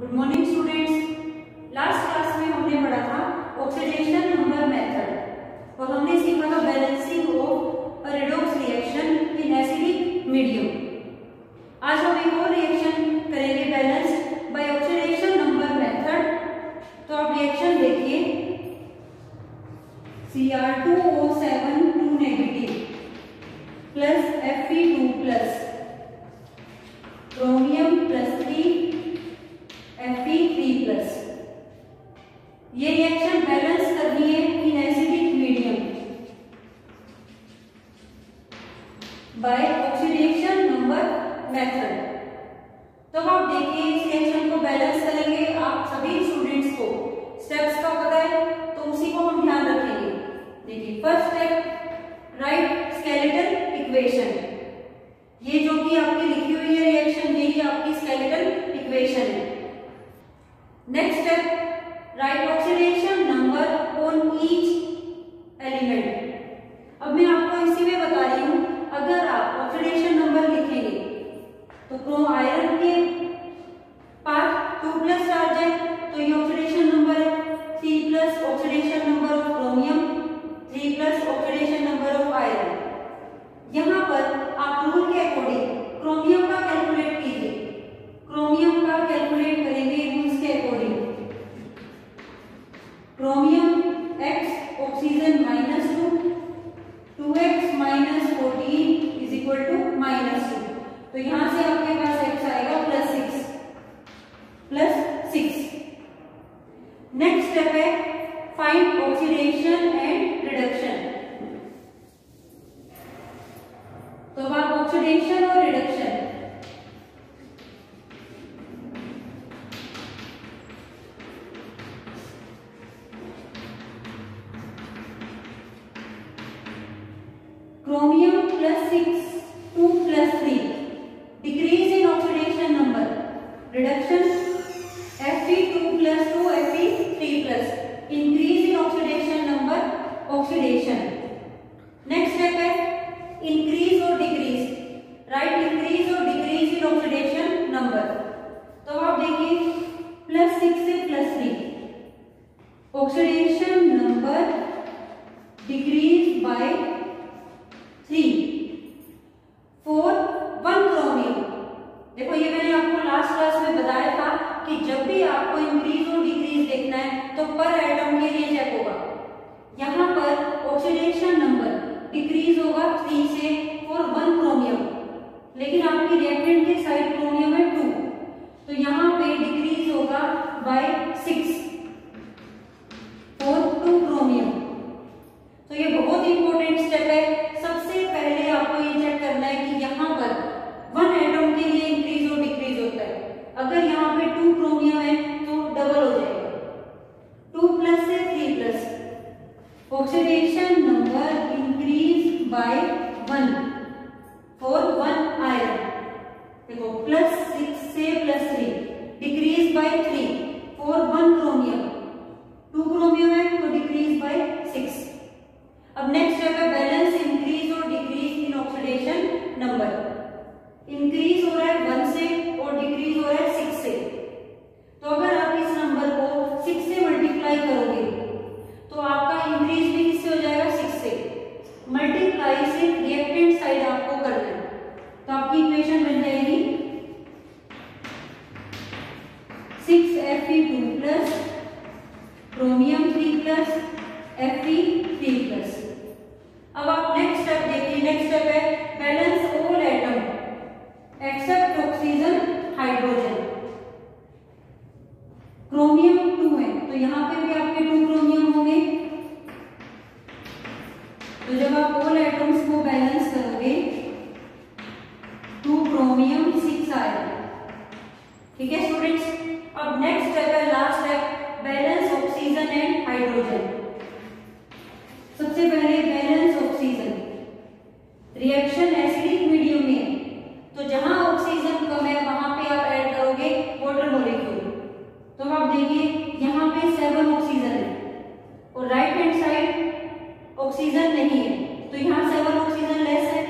Good morning students. Last class में हमने पढ़ा था ऑक्सीडेशन नंबर मेथड और हमने सीखा था balancing of a redox reaction in acidic medium. आज हम एक और रिएक्शन करेंगे balance by oxidation number method. तो आप रिएक्शन देखिए, Cr2O7 2 negative plus Fe2 plus chromium plus 3 Fe3 plus. ये रिएक्शन बैलेंस करनी है in acidic medium by oxidation number method. तो आप देखिए इस रिएक्शन को बैलेंस करेंगे, आप सभी स्टूडेंट्स को स्टेप्स का पता है तो उसी को हम ध्यान रखेंगे। देखिए first step, right skeletal equation. ये जो कि आपकी लिखी हुई है रिएक्शन, यही आपकी स्केलेटल इक्वेशन है। Next step, right oxidation number on each element. अब मैं आपको इसी में बता रही हूं, अगर आप ऑक्सीडेशन नंबर लिखेंगे तो क्रोम आयरन के पास 2 प्लस चार्ज है तो ये ऑक्सीडेशन नंबर है, 3 plus oxidation number of chromium, 3 plus oxidation number of iron. यहां पर आप रूल के अकॉर्डिंग क्रोमियम का कैलकुलेट कीजिए। क्रोमियम का कैलकुलेट करेंगे रूल्स के according. Chromium x oxygen -2, 2x - 14 is equal to -2। तो यहां से आपके पास x आएगा +6। नेक्स्ट स्टेप है फाइंड ऑक्सीडेशन एंड रिडक्शन। तो अब आप ऑक्सीडेशन और reduction chromium +6 2 + 3 decrease in oxidation number, reduction Fe2 + 2 Fe3 + increase in oxidation number, oxidation. Next step है इंक्रीज और डिक्रीज, राइट इंक्रीज और डिक्रीज इन ऑक्सीडेशन नंबर। तो आप देखिए +6 से +3 oxidation number decrease by 3 4 1 chromium. देखो ये मैंने आपको लास्ट क्लास में बताया था कि जब भी आपको इंक्रीज और डिक्रीज देखना है तो पर एटम के लिए चेक होगा। यहां पर ऑक्सीडेशन नंबर डिक्रीज होगा 3 से 4 1 क्रोमियम, लेकिन आपकी रिएक्टेंट के साइड क्रोमियम है 2, तो यहां पे डिक्रीज होगा बाय 6 4 2 क्रोमियम। तो ये बहुत इंपॉर्टेंट स्टेप है। सबसे पहले आपको ये चेक करना है कि यहाँ पर 1 एटम के लिए इंक्रीज और डिक्रीज होता है। अगर यहाँ पे 2 क्रोमियम है तो डबल हो जाएगा, 2 प्लस से 3 plus, oxidation number increase by 1 for 1 iron. देखो +6 से +3 decrease by 3 for 1 chromium, 2 chromium है तो डिक्रीज बाय 6। अब नेक्स्ट स्टेप है बैलेंस इंक्रीज और decrease in oxidation number. Increase हो रहा है 1 से और डिक्रीज हो रहा है 6 से। तो अगर आप इस नंबर को 6 से मल्टीप्लाई करोगे तो आपका इंक्रीज भी किससे हो जाएगा, 6 से। मल्टीप्लाई से रिएक्टेंट साइड आपको करना है, तो आपकी इक्वेशन बन जाएगी 6 Fe2 plus chromium 3 plus Fe3 +। अब आप नेक्स्ट स्टेप देखिए। नेक्स्ट स्टेप है balance all atom except oxygen hydrogen. Chromium 2 है तो यहां पे भी आपके 2 क्रोमियम होंगे, तो जब आप ऑल एटम्स को बैलेंस करोगे 2 क्रोमियम 6 आयरन। ठीक है स्टूडेंट्स। अब नेक्स्ट स्टेप है last step, balance oxygen and hydrogen. सबसे पहले balance oxygen. Reaction acidic medium में है तो जहां ऑक्सीजन कम है वहां पे आप ऐड करोगे वाटर मॉलिक्यूल। तो आप देखिए यहां पे 7 ऑक्सीजन है और राइट हैंड साइड ऑक्सीजन नहीं है, तो यहां 7 ऑक्सीजन लेस है,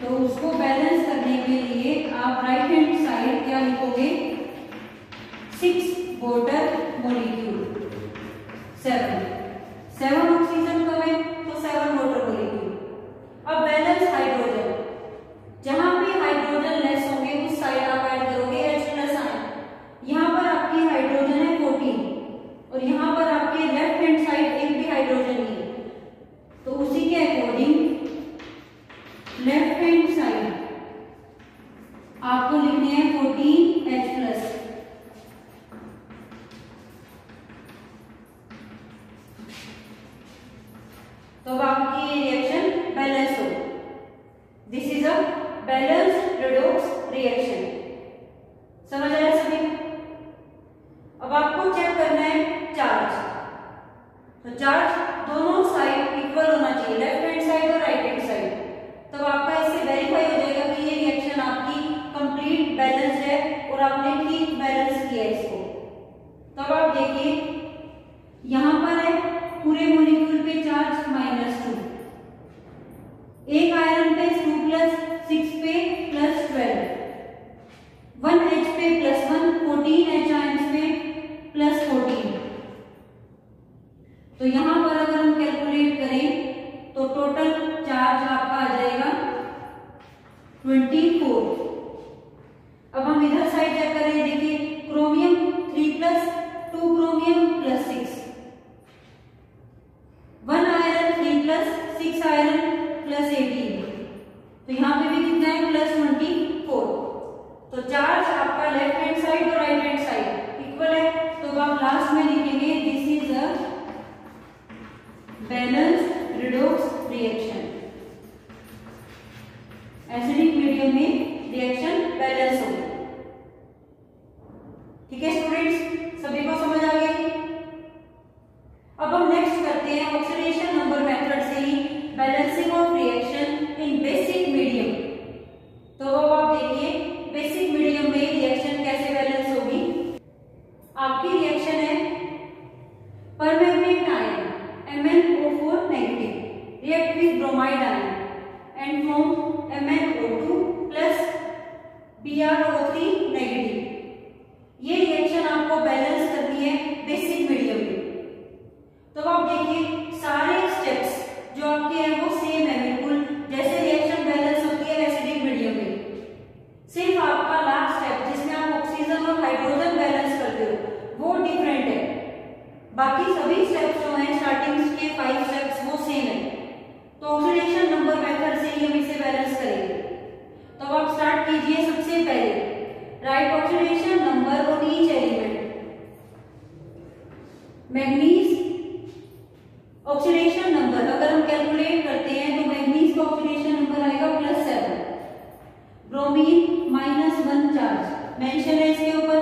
तो उसको बैलेंस करने के लिए आप राइट हैंड साइड क्या लिखोगे, 6 water molecule, 7 ऑक्सीजन कब है तो 7 वाटर मॉलिक्यूल। अब बैलेंस हाइड्रोजन, जहां पे हाइड्रोजन लेस होंगे उस साइड आप ऐड करोगे H+ आयन। यहाँ पर आपकी हाइड्रोजन है 14 और यहाँ पर आपके लेफ्ट हैंड साइड एक भी हाइड्रोजन नहीं है, तो उसी के अकॉर्डिंग लेफ्ट हैंड साइड आपको लिखने हैं 14H+। तो अब आपकी ये रिएक्शन बैलेंस हो। This is a balanced redox reaction. समझ आया सभी? अब आपको चेक करना है चार्ज। तो चार्ज दोनों साइड इक्वल होना चाहिए, लेफ्ट हैंड साइड और राइट हैंड साइड। तब आपका इससे वेरीफाई हो जाएगा कि ये रिएक्शन आपकी कंप्लीट बैलेंस है और आपने ठीक बैलेंस किया इसको। तब आप देखिए यहां पर है पूरे मॉलिक्यूल पे चार्ज -2, एक आयरन पे 2+, 6 पे +12, 1H पे +1, 14H आयंस पे +14। तो यहां पर अगर हम कैलकुलेट करें तो टोटल चार्ज आपका आ जाएगा 24। अब हम इधर साइड चेक करें, देखिए क्रोमियम 3+, 2 क्रोमियम +6, 1 आयरन 3+, 6 आयरन +18। तो यहाँ पे भी कितना है +24। तो चार्ज आपका लेफ्ट हैंड साइड और राइट हैंड साइड इक्वल है। तो आप लास्ट में लिखेंगे this is a balanced redox reaction. Acidic medium में रिएक्शन बैलेंस होगी। ठीक है स्टूडेंट्स, सभी को समझ आ गई? अब हम नेक्स्ट करते हैं ऑक्सीडेशन नंबर मेथड से ही balancing of reaction in basic medium. तो अब आप देखिए बेसिक मीडियम में रिएक्शन कैसे बैलेंस होगी। आपकी रिएक्शन है permanganate ion MnO4 negative react with bromide ion and form MnO2 plus BrO3 negative. ये रिएक्शन आपको बैलेंस करनी है बेसिक मीडियम में। तो आप देखिए सारे स्टेप्स जो आपके हैं वो सेम है, बिल्कुल जैसे रिएक्शन बैलेंस होती है एसिडिक मीडियम में। सिर्फ आपका लास्ट स्टेप जिसमें आप ऑक्सीजन और हाइड्रोजन बैलेंस करते हो वो डिफरेंट है। बाकी सभी स्टेप्स जो हैं स्टार्टिंग के 5 स्टेप्स वो सेम है। तो ऑक्सीडेशन नंबर मेथड से ही हम इसे बैलेंस करेंगे। तो आप स्टार्ट कीजिए। सबसे पहले right oxidation number on each element. Manganese oxidation number अगर हम कैलकुलेट करते हैं तो मैग्नीज का ऑक्सीडेशन नंबर आएगा +7, ब्रोमीन -1 चार्ज मेंशन है इसके ऊपर।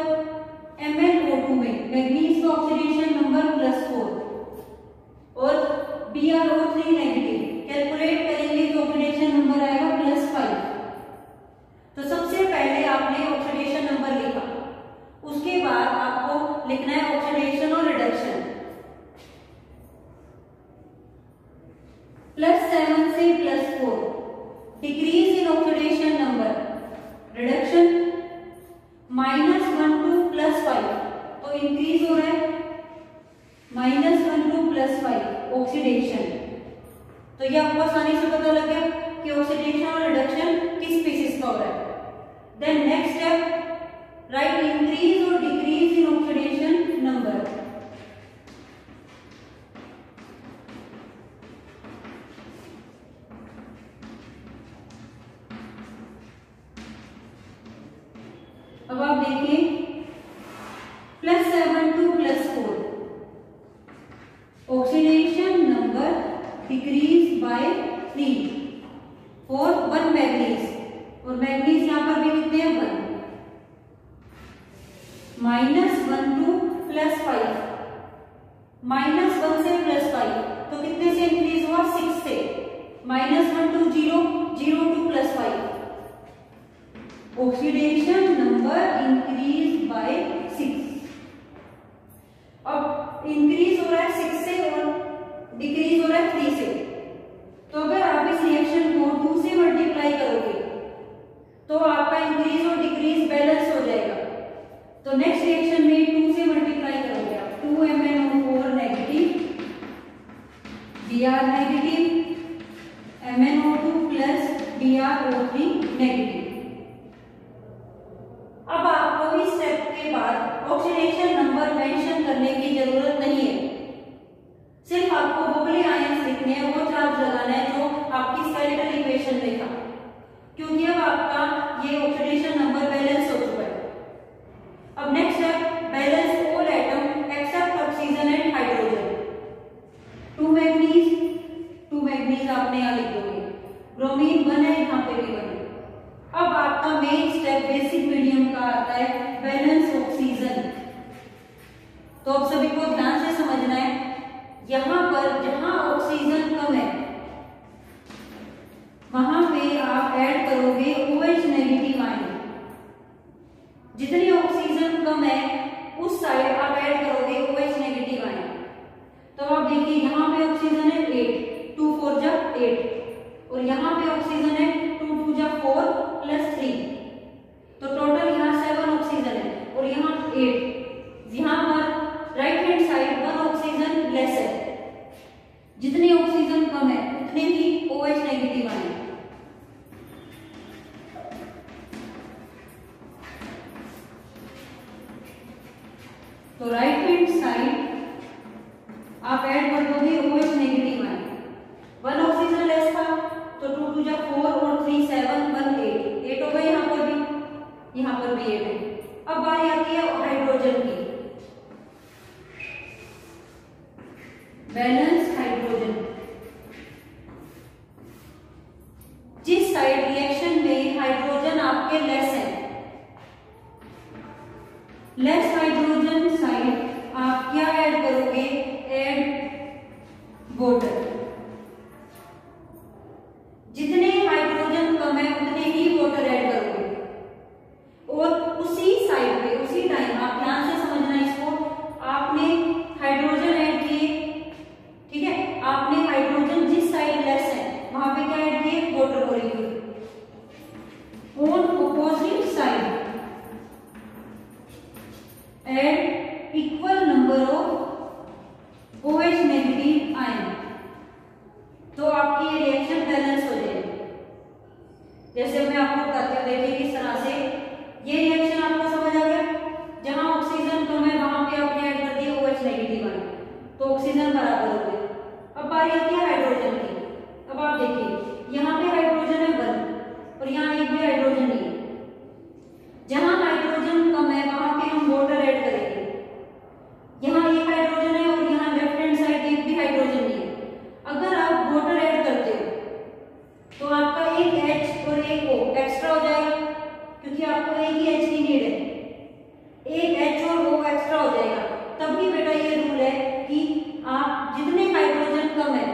MnO2 में मैग्नीज का ऑक्सीडेशन नंबर +4 और BrO3 नेगेटिव कैलकुलेट करेंगे तो ऑक्सीडेशन नंबर आएगा +5। तो सबसे पहले आपने ऑक्सीडेशन नंबर लिखा, उसके बाद आपको लिखना है ऑक्सीडेशन और रिडक्शन। +7 से +4 decrease in oxidation number, reduction -1 to +5 तो इंक्रीज हो रहा है, -1 to +5 ऑक्सीडेशन। तो ये आपको आसानी से पता लग गया कि ऑक्सीडेशन और रिडक्शन किस स्पीशीज का हो रहा है। Then next step write increase और डिक्रीज इन ऑक्सीडेशन नंबर। अब आप देखिए +7 to +4 oxidation number decrease by 3 for 1 manganese, और मैग्नीज यहां पर भी कितने हैं 1। -1 to +5, -1 से +5 तो कितने से इंक्रीज हुआ 6 से। -1 to 0, 0 to +5 oxidation number increase by 6। अब इंक्रीज हो रहा है 6 से और डिक्रीज हो रहा है 3 से। तो अगर आप इस रिएक्शन को 2 से मल्टीप्लाई करोगे तो आप BrO3 नेगेटिव। अब आपको इस स्टेप के बाद ऑक्सीडेशन नंबर मेंशन करने की जरूरत नहीं है, सिर्फ आपको बुबली आयंस लिखने हैं, वो चार्ज लगाना है जो आपकी स्केलेटल इक्वेशन में था, क्योंकि अब आपका ये ऑक्सीडेशन नंबर बैलेंस हो चुका है। अब next step, balance all atom except oxygen and hydrogen. 2 manganese आपने यहाँ लिख दोगे, ब्रोमीन 1 है, यहाँ पे भी 1 है। अब आपका मेन स्टेप बेसिक मीडियम का आता है बैलेंस ऑक्सीजन। तो अब सभी को ध्यान से समझना है, यहां पर जहां ऑक्सीजन कम है वहां पे आप ऐड करोगे OH नेगेटिव आयन। जितनी ऑक्सीजन कम है उस साइड आप ऐड करोगे OH नेगेटिव आयन। तो आप देखिए यहाँ पे ऑक्सीजन है 8, 2 4 जा 8, और यहाँ पे ऑक्सीजन है 2 2 जा 4 प्लस 3, तो टोटल यहाँ 7 ऑक्सीजन है और यहाँ 8। यहाँ पर right hand side 1 oxygen less है, जितनी ऑक्सीजन कम है उतने ही OH नेगेटिव आए। तो राइट हैंड साइड आप ऐड कर दोगे OH नेगेटिव आए। 1 ऑक्सीजन लेस था तो 2 2 जा 4 और 3 7 1 8 हो गए, यहाँ पर भी 8 है। अब बारी आती है हाइड्रोजन की, बैलेंस हाइड्रोजन। जिस साइड रिएक्शन में हाइड्रोजन आपके लेस है, लेस हाइड्रोजन साइड आप क्या ऐड करोगे, ऐड वाटर। जितने हाइड्रोजन कम है उतने ही वाटर ऐड करोगे, और उसी साइड पे उसी टाइम आप ध्यान से समझना इसको, आपने हाइड्रोजन ऐड किए, ठीक है, आपने हाइड्रोजन जिस साइड लेस है वहां पे क्या ऐड किए, water molecule. On opposite side add equal number of OH negative ion, तो आपकी ये रिएक्शन बैलेंस हो जाएगी। जैसे मैं आपको बताती हूँ, देखिए किस तरह से ये रिएक्शन आपको समझ आ गया। जहां ऑक्सीजन कम है वहां पे आपने ऐड कर दिया OH नेगेटिव आयन, तो ऑक्सीजन बराबर हो गए। अब बारी आती है हाइड्रोजन की। अब आप देखिए यहाँ पे हाइड्रोजन है 1 और यहाँ एक भी हाइड्रोजन नहीं है। जहां हाइड्रोजन कम है वहां पे हम वाटर ऐड करेंगे। यहाँ एक हाइड्रोजन है और यहाँ लेफ्ट हैंड साइड एक भी हाइड्रोजन नहीं है। अगर आप वाटर ऐड करते हो तो आपका एक H और एक O एक्स्ट्रा हो जाएगा, क्योंकि आपको एक ही H की नीड है, एक H और O एक्स्ट्रा हो जाएगा। तभी बेटा ये रूल है कि आप जितने हाइड्रोजन कम है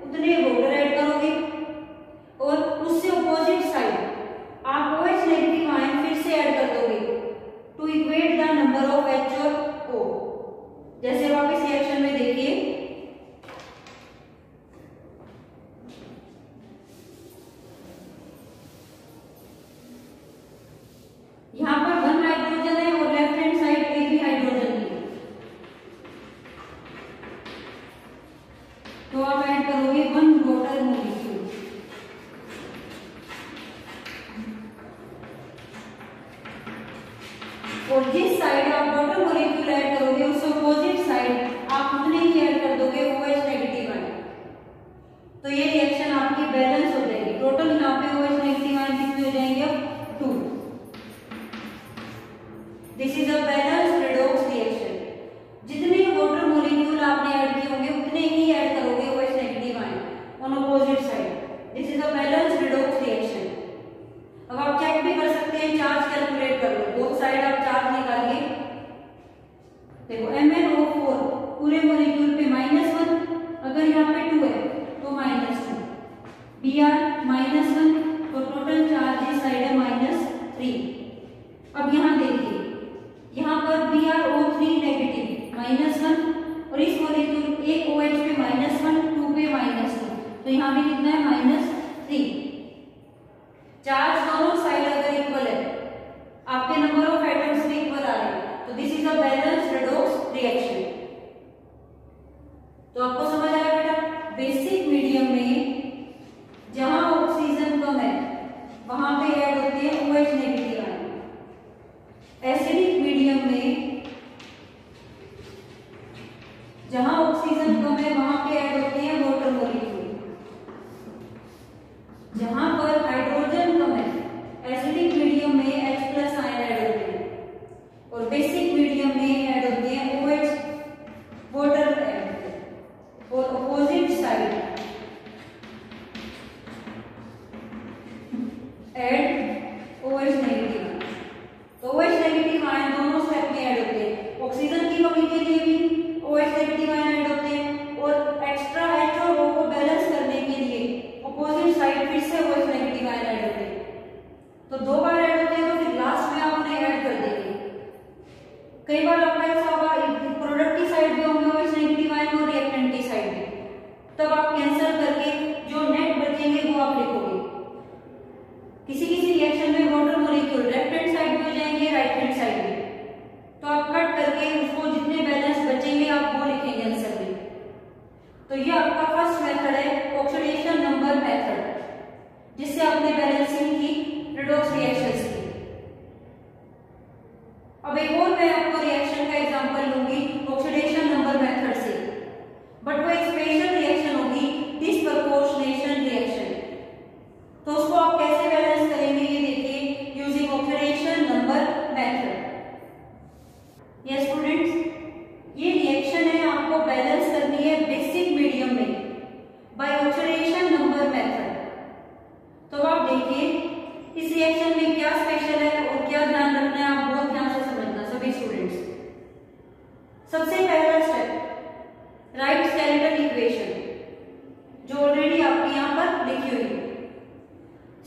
उतने वाटर ऐड करोगे, और उससे अपोजिट साइड आप OH नेगेटिव आयन फिर से ऐड कर दोगे to equate the number of H और O। जैसे आप इस रिएक्शन में देखिए, यहाँ पर 1 हाइड्रोजन है और लेफ्ट हैंड साइड एक भी हाइड्रोजन नहीं है, तो आप ऐड करोगे 1 वाटर मॉलिक्यूल। और जिस साइड आप वाटर मॉलिक्यूल ऐड करोगे उस अपोजिट साइड आप उतने ही ऐड कर दोगे OH नेगेटिव आयन, तो ये रिएक्शन आपकी बैलेंस हो जाएगी। टोटल यहाँ पे OH नेगेटिव आयन कितने हो जाएंगे, अब 2। This is a balance redox reaction. जितने वाटर मॉलिक्यूल आपने ऐड किए होंगे उतने ही ऐड करोगे OH negative ion on opposite side. This is a balance redox reaction. अब आप चेक भी कर सकते हैं, चार्ज कैलकुलेट कर लो, बोथ साइड आप चार्ज निकालिए। देखो MnO4 पूरे मॉलिक्यूल पे -1, अगर यहाँ पे 2 है तो -2, Br -1, तो टोटल चार्ज इस साइड है -3। अब यहाँ देखिए, यहाँ पर BrO3 नेगेटिव -1, और इस मॉलिक्यूल एक OH पे -1, 2 पे -2, तो यहाँ भी कितना है -3। चार्ज दोनों साइड अगर इक्वल है, आपके नंबर ऑफ एटम्स भी इक्वल आ रहे हैं, तो this is a balance redox reaction. तो आपको समझ आया बेटा, बेसिक मीडियम में जहां ऑक्सीजन कम है जहां पर हाइड्रोजन कम है, एसिडिक मीडियम में H प्लस आयन ऐड होते हैं और बेसिक मीडियम में ऐड होते हैं OH वाटर ऐड, और opposite side add OH negative. तो OH नेगेटिव आयन दोनों स्टेप में ऐड होते हैं। ऑक्सीजन की कमी के लिए भी OH नेगेटिव आयन ऐड होते हैं और एक्स्ट्रा H और O को बैलेंस करने के लिए अपोजिट साइड फिर से OH नेगेटिव आयन ऐड होते हैं। तो दो बार ऐड होते हैं, तो फिर लास्ट में आप उन्हें ऐड कर देंगे। कई बार आपका ऐसा होगा प्रोडक्ट की साइड पे होंगे OH नेगेटिव आयन और रिएक्टेंट की साइड पे, तब आप कैंसिल करके जो नेट बचेंगे वो आप लिखोगे। किसी किसी रिएक्शन में water molecule left hand side पे हो जाएंगे, राइट हैंड साइड पे, तो आप कट करके उसको जितने बैलेंस बचेंगे आप वो लिखेंगे आंसर में। तो ये आपका फर्स्ट मेथड है ऑक्सीडेशन नंबर मेथड, जिससे आपने बैलेंसिंग की रिडॉक्स रिएक्शंस की। अब एक और मैं आपको रिएक्शन का एग्जांपल लूंगी ऑक्सीडेशन नंबर मेथड से, बट वो एक स्पेशल रिएक्शन होगी डिसप्रपोर्शनेशन रिएक्शन। तो उसको आप कैसे बैलेंस करेंगे ये देखिए using oxidation number method. Yes students, ये रिएक्शन है आपको बैलेंस करनी है बेसिक मीडियम में बाय ऑक्सीडेशन नंबर मेथड। तो आप देखिए इस रिएक्शन में क्या स्पेशल है और क्या ध्यान रखना है, आप बहुत ध्यान से समझना सभी स्टूडेंट्स। सबसे पहला स्टेप राइट स्केलेटल इक्वेशन, जो ऑलरेडी आपकी यहाँ पर लिखी हुई है।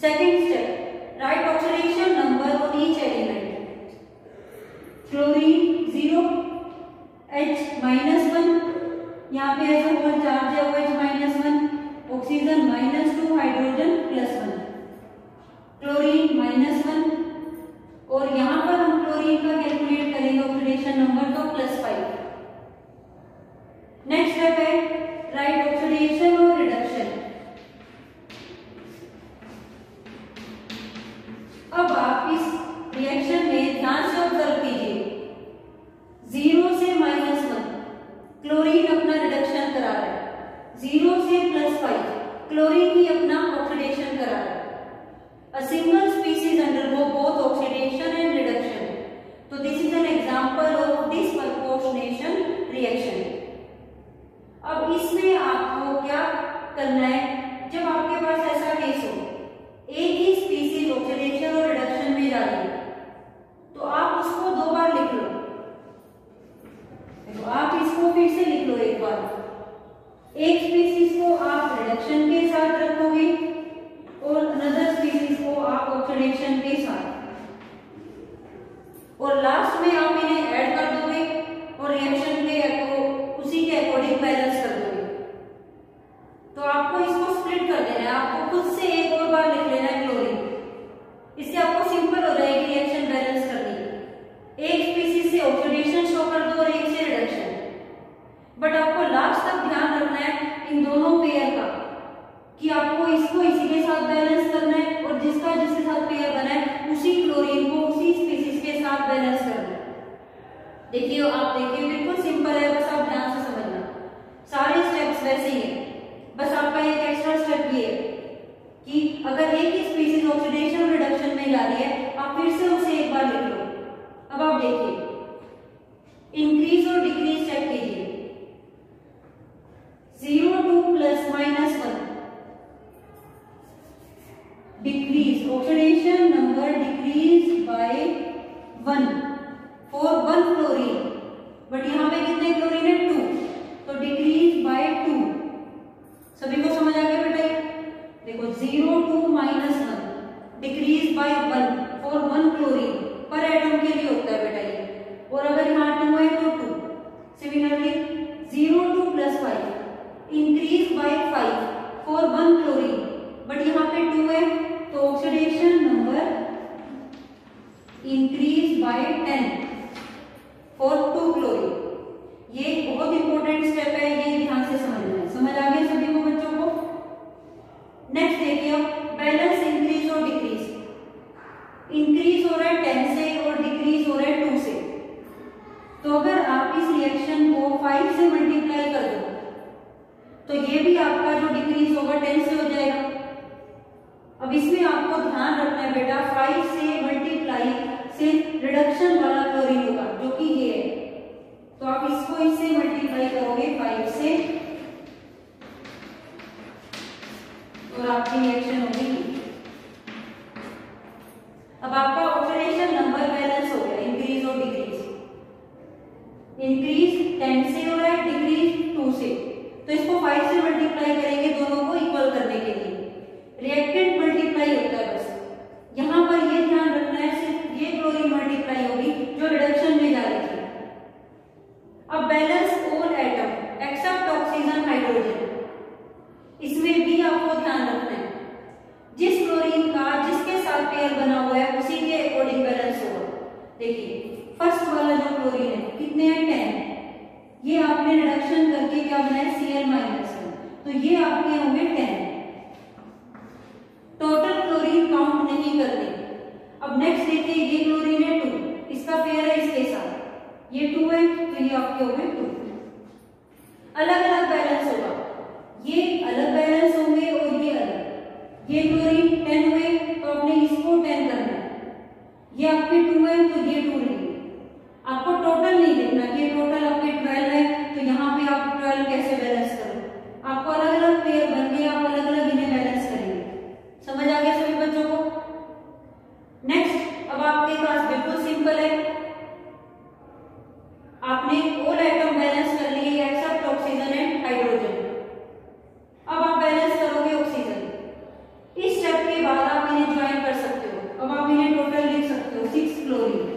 Second step right oxidation number on each element. Chlorine 0 H-1, यहाँ पे एज अ होल चार्ज है OH-1, ऑक्सीजन -2, हाइड्रोजन +1, क्लोरीन -1, और यहाँ पर हम क्लोरीन का कैलकुलेट करेंगे ऑक्सीडेशन नंबर तो +5। नेक्स्ट स्टेप है राइट ऑक्सीडेशन और रिडक्शन। अब आप इस रिएक्शन में ध्यान से ऑब्जर्व कीजिए, 0 से -1 क्लोरीन अपना रिडक्शन करा रहा है, 0 से +5 क्लोरीन ही अपना ऑक्सीडेशन करा रहा है। A single species undergo both oxidation and reduction. So this is an example of disproportionation reaction. अब इसमें आपको क्या करना है, जब आपके पास ऐसा केस हो एक ही स्पीसीज ऑक्सीडेशन और रिडक्शन में जा रही है, तो आप उसको दो बार लिख लो। तो आप इसको फिर से लिख लो एक बार। एक स्पीसीज को आप रिडक्शन के साथ रखोगे और अनदर स्पीसीज को आप ऑक्सीडेशन के साथ, और लास्ट में आप इन्हें ऐड कर दोगे और रिएक्शन के उसी के अकॉर्डिंग बैलेंस कर दोगे। तो आपको इसको स्प्लिट कर देना है, आपको खुद से एक और बार लिख लेना है क्लोरीन, इससे आपको सिंपल हो जाएगी रिएक्शन बैलेंस करनी। एक स्पीसीज से ऑक्सीडेशन शो कर दो और एक से रिडक्शन, बट आपको लास्ट तक ध्यान रखना है इन दोनों पेयर का कि आपको इसको इसी के साथ बैलेंस करना है और जिसका जिसके साथ पेयर बना है उसी क्लोरीन को उसी स्पीसीज के साथ बैलेंस करना है। देखिए आप देखिए बिल्कुल सिंपल है, बस आप ध्यान से समझना, सारे स्टेप्स वैसे ही है, बस आपका एक एक्स्ट्रा स्टेप ये है कि अगर एक ही स्पीसीज ऑक्सीडेशन और रिडक्शन में जा रही है, आप फिर से उसे एक बार लिख लो। अब आप देखिए इंक्रीज और डिक्रीज चेक कीजिए, 0 2 +-1 decrease oxidation number decrease bye 1 for 1 chlorine, but यहाँ पे कितने क्लोरीन है 2, तो डिक्रीज बाय 2। सभी को समझ आ गया बेटा? देखो 0 2 -1 डिक्रीज बाय 1 फॉर 1 क्लोरीन पर एटम के लिए होता है बेटा ये, और अगर यहाँ 2 है तो 2। Similarly 0 2 +5 increase by 5 for 1 chlorine, but यहाँ पे 2 है तो oxidation number increase by 10 for 2 chlorine. ये बहुत इंपॉर्टेंट स्टेप है, ये ध्यान से समझना है। समझ आ गया सभी को बच्चों को? नेक्स्ट देखिए बैलेंस इंक्रीज और डिक्रीज। इंक्रीज हो रहा है 10 से और डिक्रीज हो रहा है 2 से, तो अगर आप इस रिएक्शन को 5 से मल्टीप्लाई कर दो तो ये भी आपका जो डिक्रीज होगा 10 से हो जाएगा, अब इसमें आपको ध्यान रखना है बेटा 5 से मल्टीप्लाई से रिडक्शन वाला क्लोरीन होगा जो कि ये है, तो आप इसको इससे मल्टीप्लाई करोगे 5 से और आपकी रिएक्शन होगी। अब आपका ऑक्सीडेशन नंबर बैलेंस हो गया, इंक्रीज और डिक्रीज। इंक्रीज 10 से हो रहा है, डिक्रीज 2 से, तो इसको 5 से मल्टीप्लाई करेंगे दोनों को इक्वल करने के लिए। रिएक्टेंट मल्टीप्लाई होता है बस, यहां पर ये ध्यान रखना है सिर्फ ये क्लोरीन मल्टीप्लाई होगी जो रिडक्शन में जा रही थी। अब balance all atom except oxygen hydrogen, इसमें भी आपको ध्यान रखना है जिस क्लोरीन का जिसके साथ पेयर बना हुआ है उसी के अकॉर्डिंग बैलेंस होगा। देखिए फर्स्ट वाला जो क्लोरीन है कितने हैं 10, ये आपने रिडक्शन करके क्या बनाया Cl-, तो ये आपके होंगे 10। टोटल क्लोरीन काउंट नहीं करते। अब नेक्स्ट देखिए ये क्लोरीन है 2, इसका पेयर है इसके साथ, ये 2 है तो ये आपके हो गए 2। अलग अलग बैलेंस होगा, ये अलग बैलेंस होंगे और ये अलग। ये क्लोरीन 10 हुए तो आपने इसको 10 करना है, ये आपके 2 है तो ये 2 रहेंगे। आपको टोटल नहीं देखना कि टोटल आपके 12 है तो यहाँ पे आप 12 कैसे बैलेंस करो, आपको अलग अलग पेयर बन के आप अलग अलग इन्हें बैलेंस करेंगे। समझ आ गया सभी बच्चों को? नेक्स्ट अब आपके पास बिल्कुल सिंपल है, आपने ऑल एटम बैलेंस कर लिए एक्सेप्ट ऑक्सीजन एंड हाइड्रोजन। अब आप बैलेंस करोगे ऑक्सीजन, इस स्टेप के बाद आप इन्हें ज्वाइन कर सकते हो। अब आप इन्हें टोटल लिख सकते हो 6 क्लोरीन।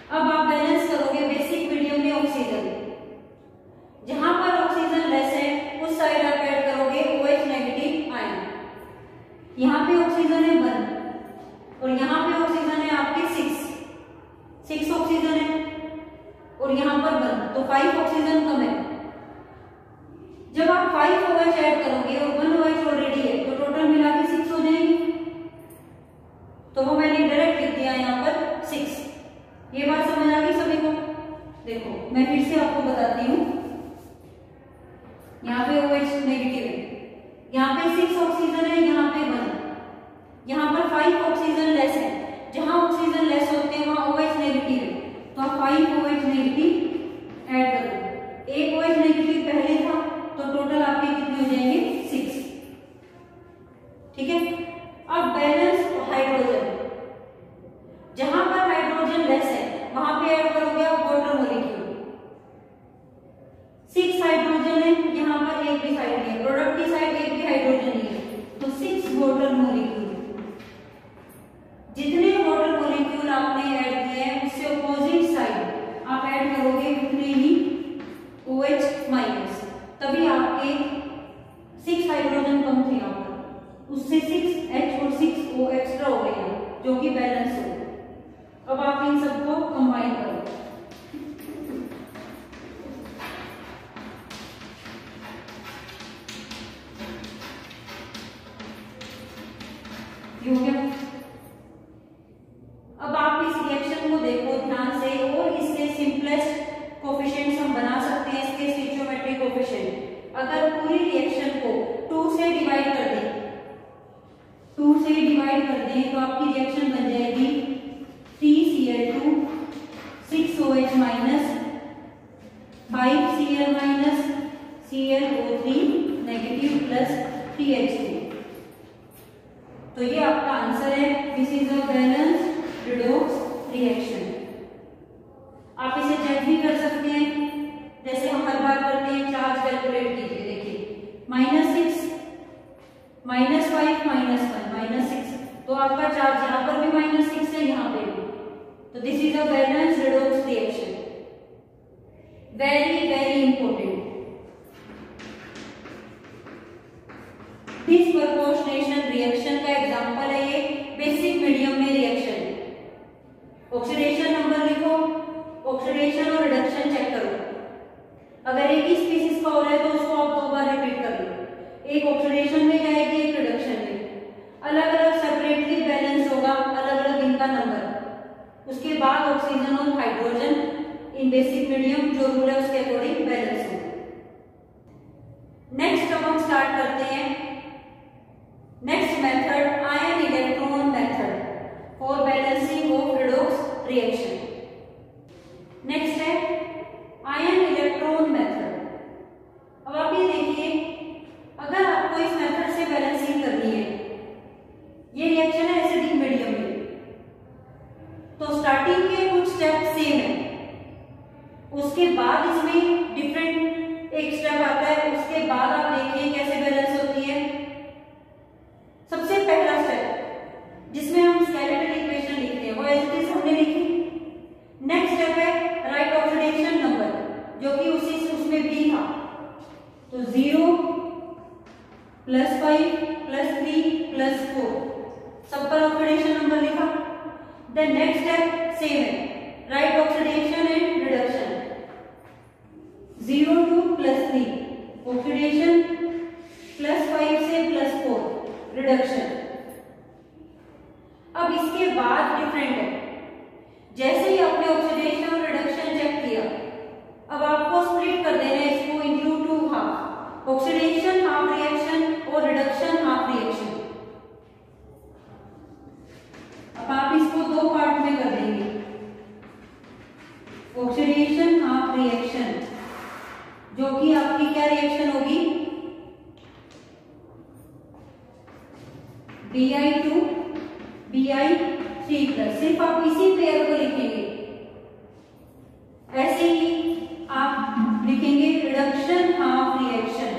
अब आप बैलेंस करोगे बेसिक मीडियम में ऑक्सीजन, जहां पर ऑक्सीजन लेस है उस साइड आप ऐड करोगे OH नेगेटिव आयन। यहाँ पे ऑक्सीजन है 1 और यहाँ पे ऑक्सीजन है आपके 6 ऑक्सीजन है और यहाँ पर 1, तो 5 ऑक्सीजन कम है। जब आप 5 OH ऐड करोगे और 1 OH ऑलरेडी है तो टोटल मिला के 6 हो जाएगी, तो वो मैंने डायरेक्ट लिख दिया यहाँ पर 6। ये बात समझ आ गई सभी को? देखो मैं फिर से आपको बताती हूँ, यहाँ पे OH नेगेटिव है, यहाँ पे 6 ऑक्सीजन है, यहाँ पे 1, यहाँ पर 5 ऑक्सीजन लेस है। जहां ऑक्सीजन लेस होते हैं वहां OH नेगेटिव है, तो आप 5 OH नेगेटिव ऐड करो। एक OH नेगेटिव पहले था तो टोटल आपके कितने हो जाएंगे 6। ठीक है। अब बैलेंस हाइड्रोजन, जहां पर हाइड्रोजन लेस है वहां पे ऐड करोगे आप वाटर मॉलिक्यूल। 6 हाइड्रोजन है, यहाँ पर एक भी साइड नहीं है, प्रोडक्ट की साइड एक भी हाइड्रोजन नहीं है, तो 6 वाटर मॉलिक्यूल। जितने वाटर मॉलिक्यूल आपने ऐड किए हैं उससे अपोजिट साइड आप ऐड करोगे उतने ही OH-, तभी आपके 6 हाइड्रोजन कम थे यहाँ पर, उससे 6H और 6O एक्स्ट्रा हो गए जो कि बैलेंस हो। अब आप इन सबको कंबाइन करो, ये हो गया। अब आप इस रिएक्शन को देखो ध्यान से और इससे सिंपलेस्ट कोफिशिएंट्स हम बना सकते हैं, इसके स्टोइचियोमेट्रिक कोफिशिएंट। अगर पूरी रिएक्शन को 2 से डिवाइड कर दें, 2 से डिवाइड कर दें तो आपकी रिएक्शन बन जाएगी 3Cl2 6OH-, 5Cl- ClO3 negative plus 3H2। तो ये आपका आंसर है, this is a balance redox reaction. आप इसे चेक भी कर सकते हैं, जैसे हम हर बार करते हैं, चार्ज कैलकुलेट कीजिए। देखिए -6 -5 -1 -6, तो आपका चार्ज यहाँ पर भी -6 है, यहाँ पे भी, तो this is a balance redox reaction. Very very important. Disproportionation reaction का एग्जांपल है ये, बेसिक मीडियम में रिएक्शन। ऑक्सीडेशन नंबर लिखो, ऑक्सीडेशन और रिडक्शन चेक करो। अगर एक ही स्पीसीज का हो रहा है तो उसको आप 2 बार रिपीट कर लो, एक ऑक्सीडेशन में जाएगी एक रिडक्शन में, अलग अलग सेपरेटली बैलेंस होगा, अलग अलग इनका नंबर। उसके बाद ऑक्सीजन और हाइड्रोजन इन बेसिक मीडियम जो रूल है उसके अकॉर्डिंग बैलेंस होगा। +5 +3 +4 सब पर ऑक्सीडेशन नंबर लिखा। देन नेक्स्ट स्टेप सेम है, right oxidation and reduction. 0 2 +3 oxidation, +5 से +4 रिडक्शन। अब इसके बाद डिफरेंट है, जैसे ही आपने ऑक्सीडेशन और रिडक्शन चेक किया, अब आपको स्प्लिट कर देना है इसको into 2 half, oxidation half reaction और रिडक्शन हाफ रिएक्शन। अब आप इसको दो पार्ट में कर देंगे, ऑक्सीडेशन हाफ रिएक्शन, जो कि आपकी क्या रिएक्शन होगी, Bi2 Bi3+। सिर्फ आप इसी पेयर को लिखेंगे। ऐसे ही आप लिखेंगे reduction half reaction,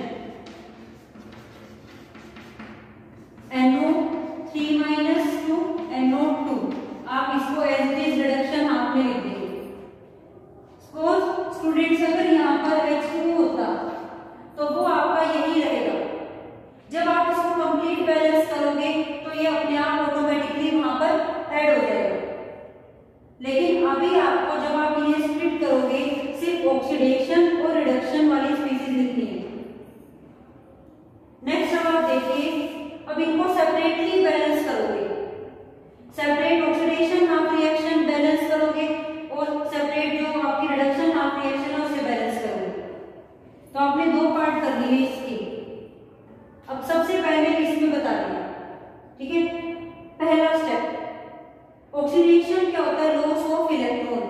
NO3- NO2, आप इसको as it is reduction half में लिख देंगे। सपोज स्टूडेंट्स अगर यहाँ पर H2 होता तो वो आपका यही रहेगा। जब आप इसको कंप्लीट बैलेंस करोगे तो ये अपने आप ऑटोमेटिकली वहां पर ऐड हो जाएगा। लेकिन अभी आपको जब आप इन्हें स्प्लिट करोगे सिर्फ ऑक्सीडेशन और रिडक्शन वाली स्पीशीज लिखनी है। नेक्स्ट अब आप देखिए, अब इनको सेपरेटली बैलेंस करोगे, separate oxidation half reaction balance करोगे और सेपरेट जो आपकी रिडक्शन हाफ रिएक्शन है उसे बैलेंस करोगे। तो आपने दो पार्ट कर लिए इसके। अब सबसे पहले इसमें बता दिया, ठीक है। पहला स्टेप, ऑक्सीडेशन क्या होता है, लॉस ऑफ इलेक्ट्रॉन।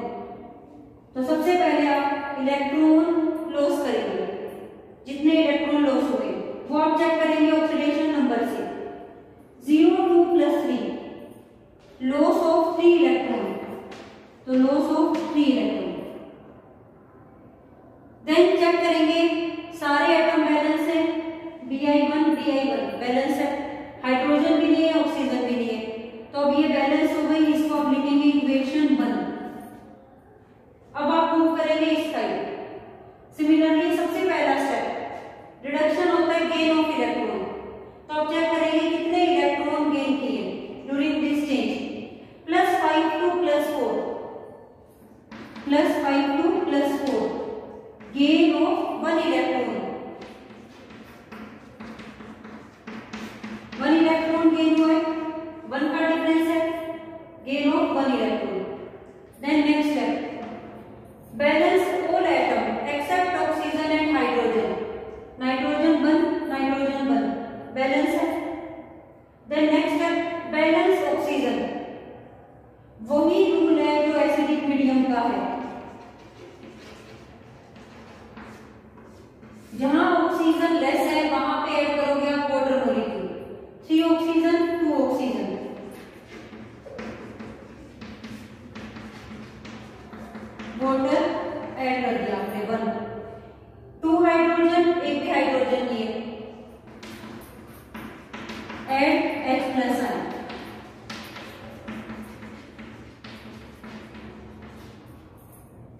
तो सबसे पहले आप इलेक्ट्रॉन लॉस करेंगे, जितने इलेक्ट्रॉन लॉस हुए वो आप चेक करेंगे ऑक्सीडेशन नंबर से। 0 2 +3 लॉस ऑफ 3 इलेक्ट्रॉन, तो loss of 3 electron. Then check करेंगे सारे एटम बैलेंस है, Bi1 बैलेंस है, हाइड्रोजन भी नहीं है, ऑक्सीजन भी नहीं है, तो अब ये बैलेंस हो गई। इसको आप लिखेंगे इक्वेशन 1। अब आप मूव करेंगे इस साइड। सिमिलरली सबसे पहला स्टेप रिडक्शन होता है गेन ऑफ इलेक्ट्रॉन, तो आप चेक करेंगे कितने इलेक्ट्रॉन गेन किए during this change. +5 to +4 +5 to +4 gain of 1 electron, 1 electron gain हुआ है, 1 का डिफरेंस है, gain of 1 electron. Then next step, balance all atom except oxygen and hydrogen, nitrogen 1 balance है। Then next step, balance oxygen, वही rule है जो acidic medium का है, जहां ऑक्सीजन लेस है वहां पे ऐड करोगे आप water molecule, 3 oxygen 2 oxygen. Water add कर दिया आपने 1, 2 हाइड्रोजन, एक भी हाइड्रोजन नहीं है, ऐड H+ आया।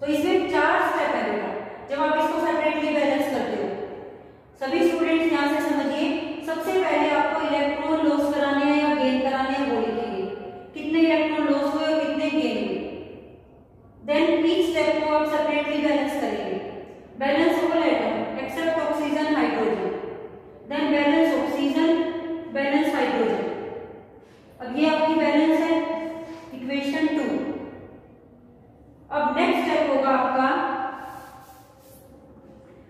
तो इसमें 4 स्टेप है बेटा, जब आप इसको सेपरेटली बैलेंस करते हो। सभी स्टूडेंट्स यहां से समझिए, सबसे पहले आपको इलेक्ट्रॉन लॉस कराने हैं या गेन कराने हैं वो लिखेंगे, कितने इलेक्ट्रॉन लॉस हुए और कितने गेन हुए। देन ईच स्टेप को आप सेपरेटली बैलेंस करेंगे, balance all atom except oxygen hydrogen, then balance oxygen balance hydrogen. अब ये आपकी बैलेंस है इक्वेशन 2। अब नेक्स्ट स्टेप होगा आपका,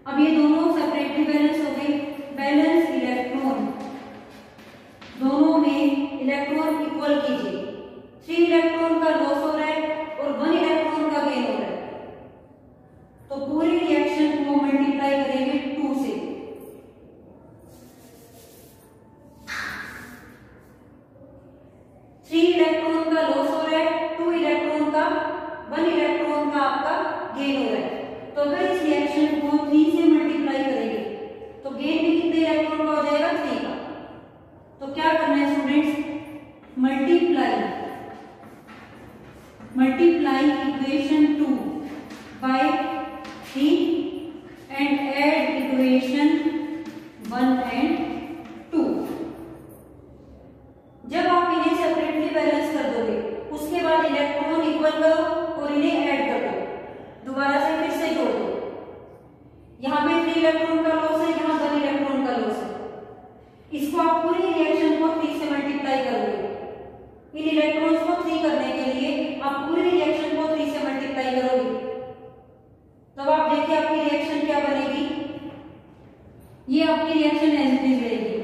अब ये दोनों सेपरेटली बैलेंस हो गई, बैलेंस इलेक्ट्रॉन, दोनों में इलेक्ट्रॉन इक्वल कीजिए। 3 इलेक्ट्रॉन का लॉस हो रहा है और 1 इलेक्ट्रॉन का गेन हो रहा है, तो पूरी रिएक्शन को मल्टीप्लाई करेंगे 2 से। इलेक्ट्रॉन का लॉस हो रहा है, 2 इलेक्ट्रॉन का 1 इलेक्ट्रॉन का आपका गेन हो रहा है। तो अगर इस रिएक्शन को 3 से मल्टीप्लाई करेंगे तो गेन भी कितने इलेक्ट्रॉन का हो जाएगा, 3 का। तो क्या करना है students, multiply equation 2 by 3 and add equation 1 and 3 electron का लॉस है, यहाँ 1 इलेक्ट्रॉन का लॉस है। इसको आप पूरी रिएक्शन को 3 से मल्टीप्लाई करोगे। इन इलेक्ट्रॉन्स को 3 करने के लिए आप पूरी रिएक्शन को 3 से मल्टीप्लाई करोगे। तब आप देखिए आपकी रिएक्शन क्या बनेगी। ये आपकी रिएक्शन एसिडिक रहेगी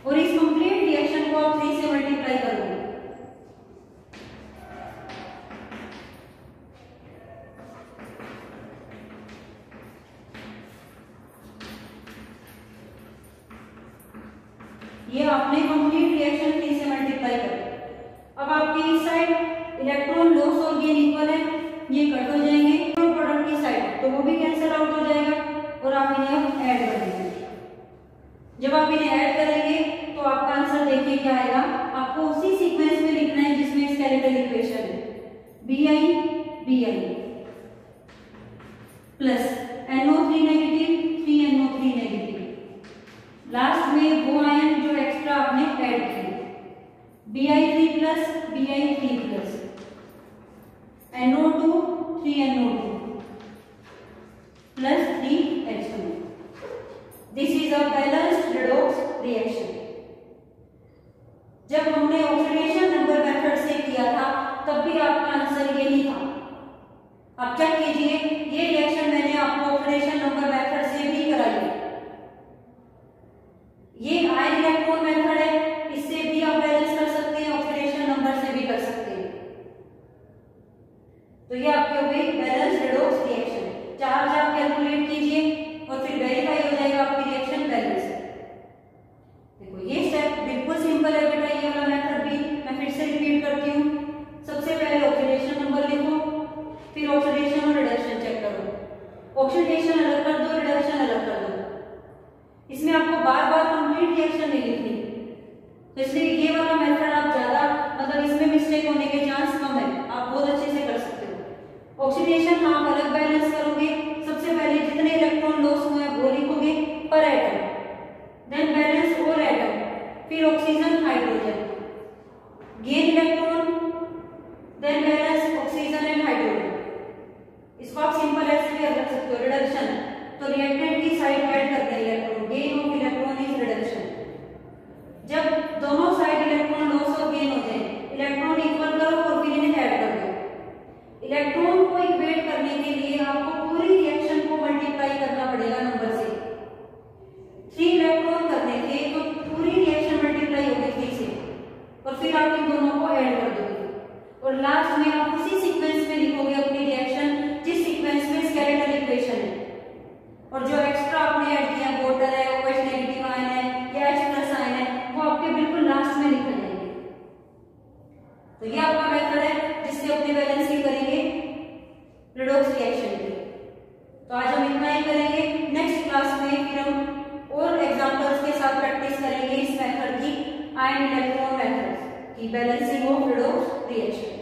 और इस कंप्लीट रिएक्शन को आप 3 से मल्टीप्लाई करोगे। ये आपने कंप्लीट रिएक्शन 3 से मल्टीप्लाई कर। अब आपकी इस साइड इलेक्ट्रॉन लॉस और गेन इक्वल है, ये कट हो जाएंगे। प्रोडक्ट की साइड तो वो भी कैंसिल आउट हो जाएगा और आप इन्हें ऐड कर देंगे। जब आप इन्हें ऐड करेंगे तो आपका आंसर देखिए क्या आएगा। आपको उसी सीक्वेंस में लिखना है जिसमें स्केलेटल इक्वेशन है, Bi plus NO3 negative 3NO3 negative. Last में वो आयन जो एक्स्ट्रा आपने ऐड किए, Bi3 plus Bi3 plus NO2 3NO2 plus 3H2। This is a balanced redox reaction. जब हमने ऑक्सीडेशन नंबर मेथड से किया था तब भी आपका आंसर ये नहीं था। आप चेक कीजिए, ये रिएक्शन मैंने आपको ऑक्सीडेशन नंबर मेथड से भी कराई है। ये आयन इलेक्ट्रॉन मेथड है, इससे भी आप बैलेंस कर सकते हैं, ऑक्सीडेशन नंबर से भी कर सकते हैं। तो ये आपकी हो गई बैलेंस रेडॉक्स रिएक्शन। चार्ज आप कैलकुलेट कीजिए और फिर वेरीफाई हो जाएगा आपकी रिएक्शन बैलेंस है। देखो ये स्टेप बिल्कुल सिंपल है बेटा, ये वाला मेथड भी मैं फिर से रिपीट करती हूँ। सबसे पहले ऑक्सीडेशन नंबर लिखो, फिर ऑक्सीडेशन और रिडक्शन चेक करो। ऑक्सीडेशन अलग कर दो, रिडक्शन अलग कर दो। इसमें आपको बार बार कंप्लीट रिएक्शन नहीं लिखनी, तो इसलिए ये वाला मेथड आप ज्यादा मतलब इसमें मिस्टेक होने के चांस कम है, आप बहुत अच्छे से कर सकते हो। ऑक्सीडेशन आप अलग बैलेंस करोगे। सबसे पहले जितने इलेक्ट्रॉन लॉस हुए हैं वो लिखोगे पर atom, then balance all atom, फिर oxygen hydrogen, gain electron, then balance oxygen and hydrogen. इसको आप सिंपल ऐसे भी रख सकते हो। रिडक्शन तो रिएक्टेंट की साइड ऐड करते हैं electron, gain of electron is reduction. जब दोनों साइड इलेक्ट्रॉन लॉस और गेन हो जाए, इलेक्ट्रॉन इक्वल करो और फिर इन्हें ऐड कर दो। इलेक्ट्रॉन को इक्वेट करने के लिए आपको पूरी रिएक्शन को मल्टीप्लाई करना पड़ेगा नंबर से। 3 इलेक्ट्रॉन करने थे तो पूरी रिएक्शन मल्टीप्लाई होगी 3 से और फिर आप इन दोनों को ऐड कर दोगे और लास्ट में आप उसी सीक्वेंस में लिखोगे अपनी रिएक्शन जिस सीक्वेंस में स्केलेटल इक्वेशन है। और जो एक्स्ट्रा आपने ऐड किया, वाटर है, OH नेगेटिव आयन है या H प्लस आयन है, वो आपके बिल्कुल लास्ट में लिखे जाएंगे। तो ये आपका मेथड है जिससे अपनी बैलेंसिंग करेंगे रेडॉक्स रिएक्शन की। तो आज हम इतना ही करेंगे। नेक्स्ट क्लास में फिर हम और एग्जांपल्स के साथ प्रैक्टिस करेंगे इस मेथड की, आयन इलेक्ट्रॉन मेथड की बैलेंसिंग ऑफ रेडॉक्स रिएक्शन।